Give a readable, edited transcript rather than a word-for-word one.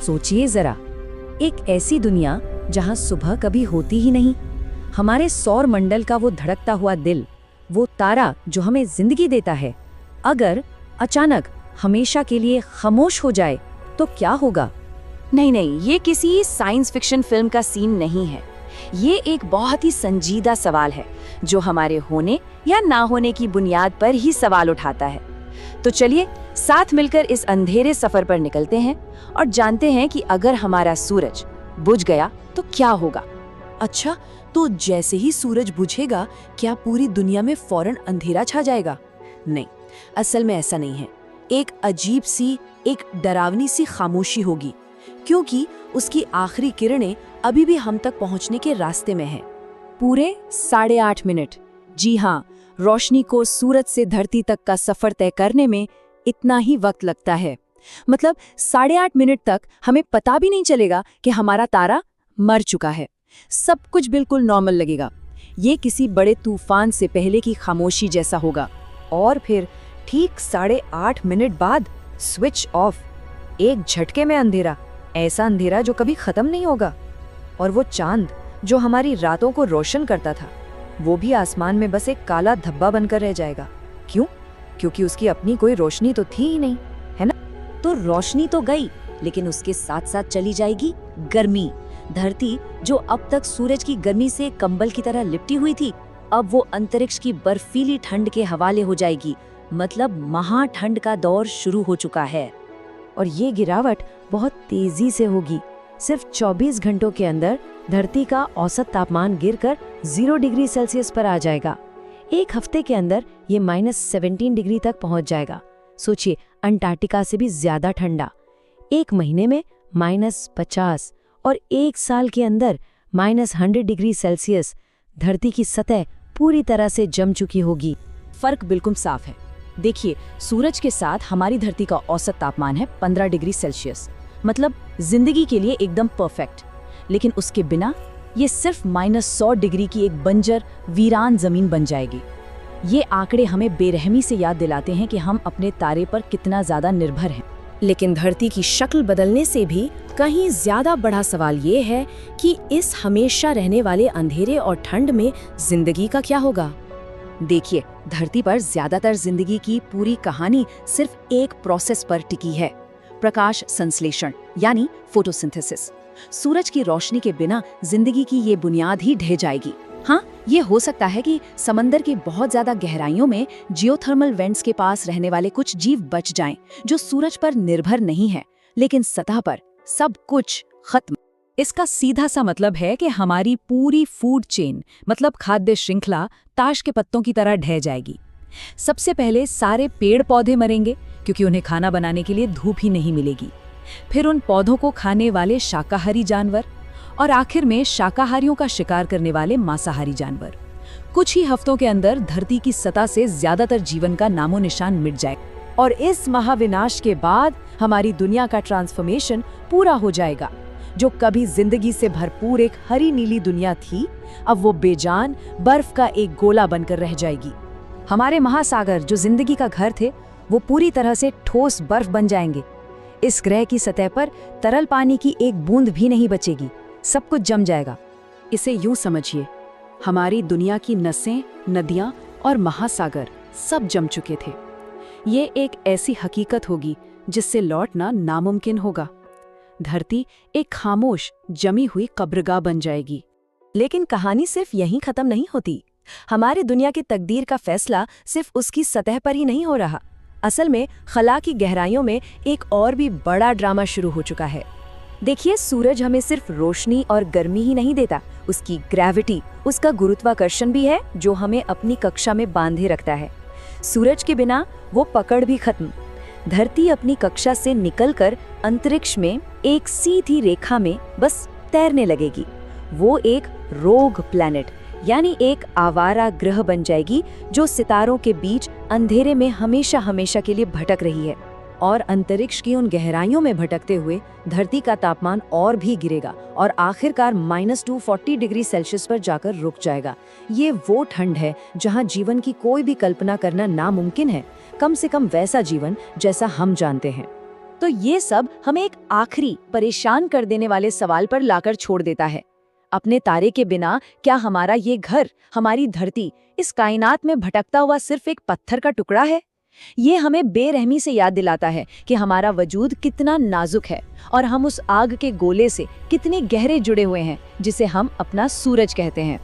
सोचिए जरा, एक ऐसी दुनिया जहां सुबह कभी होती ही नहीं, हमारे सौर मंडल का वो धड़कता हुआ दिल, वो तारा जो हमें जिंदगी देता है, अगर अचानक हमेशा के लिए खामोश हो जाए तो क्या होगा? नहीं, ये किसी साइंस फिक्शन फिल्म का सीन नहीं है। ये एक बहुत ही संजीदा सवाल है जो हमारे होने या ना होने की बुनियाद पर ही सवाल उठाता है। तो चलिए साथ मिलकर इस अंधेरे सफर पर निकलते हैं और जानते हैं कि अगर हमारा सूरज बुझ गया तो क्या होगा। अच्छा, तो जैसे ही सूरज बुझेगा क्या पूरी दुनिया में फौरन अंधेरा छा जाएगा? नहीं, असल में ऐसा नहीं है। एक अजीब सी, एक डरावनी सी खामोशी होगी, क्योंकि उसकी आखिरी किरणें अभी भी हम तक पहुंचने के रास्ते में हैं। पूरे 8.5 मिनट। जी हाँ, रोशनी को सूरज से धरती तक का सफर तय करने में इतना ही वक्त लगता है। मतलब 8.5 मिनट तक हमें पता भी नहीं चलेगा कि हमारा तारा मर चुका है। सब कुछ बिल्कुल नॉर्मल लगेगा। ये किसी बड़े तूफान से पहले की खामोशी जैसा होगा। और फिर ठीक 8.5 मिनट बाद स्विच ऑफ। एक झटके में अंधेरा, ऐसा अंधेरा जो कभी खत्म नहीं होगा। और वो चांद जो हमारी रातों को रोशन करता था, वो भी आसमान में बस एक काला धब्बा बनकर रह जाएगा। क्यों? क्योंकि उसकी अपनी कोई रोशनी तो थी ही नहीं, है ना? तो रोशनी तो गई, लेकिन उसके साथ साथ चली जाएगी गर्मी। धरती जो अब तक सूरज की गर्मी से कंबल की तरह लिपटी हुई थी, अब वो अंतरिक्ष की बर्फीली ठंड के हवाले हो जाएगी। मतलब महाठंड का दौर शुरू हो चुका है। और ये गिरावट बहुत तेजी से होगी। सिर्फ 24 घंटों के अंदर धरती का औसत तापमान गिरकर 0 डिग्री सेल्सियस पर आ जाएगा। एक हफ्ते के अंदर ये -17 डिग्री तक पहुंच जाएगा। सोचिए, अंटार्कटिका से भी ज्यादा ठंडा। एक महीने में -50 और एक साल के अंदर -100 डिग्री सेल्सियस। धरती की सतह पूरी तरह से जम चुकी होगी। फर्क बिल्कुल साफ है। देखिए, सूरज के साथ हमारी धरती का औसत तापमान है 15 डिग्री सेल्सियस, मतलब जिंदगी के लिए एकदम परफेक्ट। लेकिन उसके बिना ये सिर्फ -100 डिग्री की एक बंजर वीरान जमीन बन जाएगी। ये आंकड़े हमें बेरहमी से याद दिलाते हैं कि हम अपने तारे पर कितना ज्यादा निर्भर हैं। लेकिन धरती की शक्ल बदलने से भी कहीं ज्यादा बड़ा सवाल ये है कि इस हमेशा रहने वाले अंधेरे और ठंड में जिंदगी का क्या होगा? देखिए, धरती पर ज्यादातर जिंदगी की पूरी कहानी सिर्फ एक प्रोसेस पर टिकी है, प्रकाश संश्लेषण यानी फोटोसिंथेसिस। सूरज की रोशनी के बिना जिंदगी की ये बुनियाद ही ढह जाएगी। हाँ, ये हो सकता है कि समंदर की बहुत ज्यादा गहराइयों में जियोथर्मल वेंट्स के पास रहने वाले कुछ जीव बच जाएं, जो सूरज पर निर्भर नहीं है, लेकिन सतह पर सब कुछ खत्म। इसका सीधा सा मतलब है कि हमारी पूरी फूड चेन, मतलब खाद्य श्रृंखला, ताश के पत्तों की तरह ढह जाएगी। सबसे पहले सारे पेड़ पौधे मरेंगे, क्योंकि उन्हें खाना बनाने के लिए धूप ही नहीं मिलेगी। फिर उन पौधों को खाने वाले शाकाहारी जानवर, और आखिर में शाकाहारियों का शिकार करने वाले मांसाहारी जानवर। कुछ ही हफ्तों के अंदर धरती की सतह से ज्यादातर जीवन का नामो निशान मिट जाए, और इस महाविनाश के बाद हमारी दुनिया का ट्रांसफॉर्मेशन पूरा हो जाएगा। जो कभी जिंदगी से भरपूर एक हरी नीली दुनिया थी, अब वो बेजान बर्फ का एक गोला बनकर रह जाएगी। हमारे महासागर जो जिंदगी का घर थे, वो पूरी तरह से ठोस बर्फ बन जाएंगे। इस ग्रह की सतह पर तरल पानी की एक बूंद भी नहीं बचेगी, सब कुछ जम जाएगा। इसे यूं समझिए, हमारी दुनिया की नसें, नदियां और महासागर सब जम चुके थे। ये एक ऐसी हकीकत होगी जिससे लौटना नामुमकिन होगा। धरती एक खामोश जमी हुई कब्रगाह बन जाएगी। लेकिन कहानी सिर्फ यहीं खत्म नहीं होती। हमारी दुनिया की तकदीर का फैसला सिर्फ उसकी सतह पर ही नहीं हो रहा। असल में खला की गहराइयों में एक और भी बड़ा ड्रामा शुरू हो चुका है। देखिए, सूरज हमें सिर्फ रोशनी और गर्मी ही नहीं देता, उसकी ग्रेविटी, उसका गुरुत्वाकर्षण भी है जो हमें अपनी कक्षा में बांधे रखता है। सूरज के बिना वो पकड़ भी खत्म। धरती अपनी कक्षा से निकलकर अंतरिक्ष में एक सीधी रेखा में बस तैरने लगेगी। वो एक रोग प्लैनेट यानी एक आवारा ग्रह बन जाएगी, जो सितारों के बीच अंधेरे में हमेशा हमेशा के लिए भटक रही है। और अंतरिक्ष की उन गहराइयों में भटकते हुए धरती का तापमान और भी गिरेगा और आखिरकार -240 डिग्री सेल्सियस पर जाकर रुक जाएगा। ये वो ठंड है जहां जीवन की कोई भी कल्पना करना नामुमकिन है, कम से कम वैसा जीवन जैसा हम जानते हैं। तो ये सब हमें एक आखिरी परेशान कर देने वाले सवाल पर लाकर छोड़ देता है। अपने तारे के बिना क्या हमारा ये घर, हमारी धरती, इस कायनात में भटकता हुआ सिर्फ एक पत्थर का टुकड़ा है? ये हमें बेरहमी से याद दिलाता है कि हमारा वजूद कितना नाजुक है और हम उस आग के गोले से कितने गहरे जुड़े हुए हैं जिसे हम अपना सूरज कहते हैं।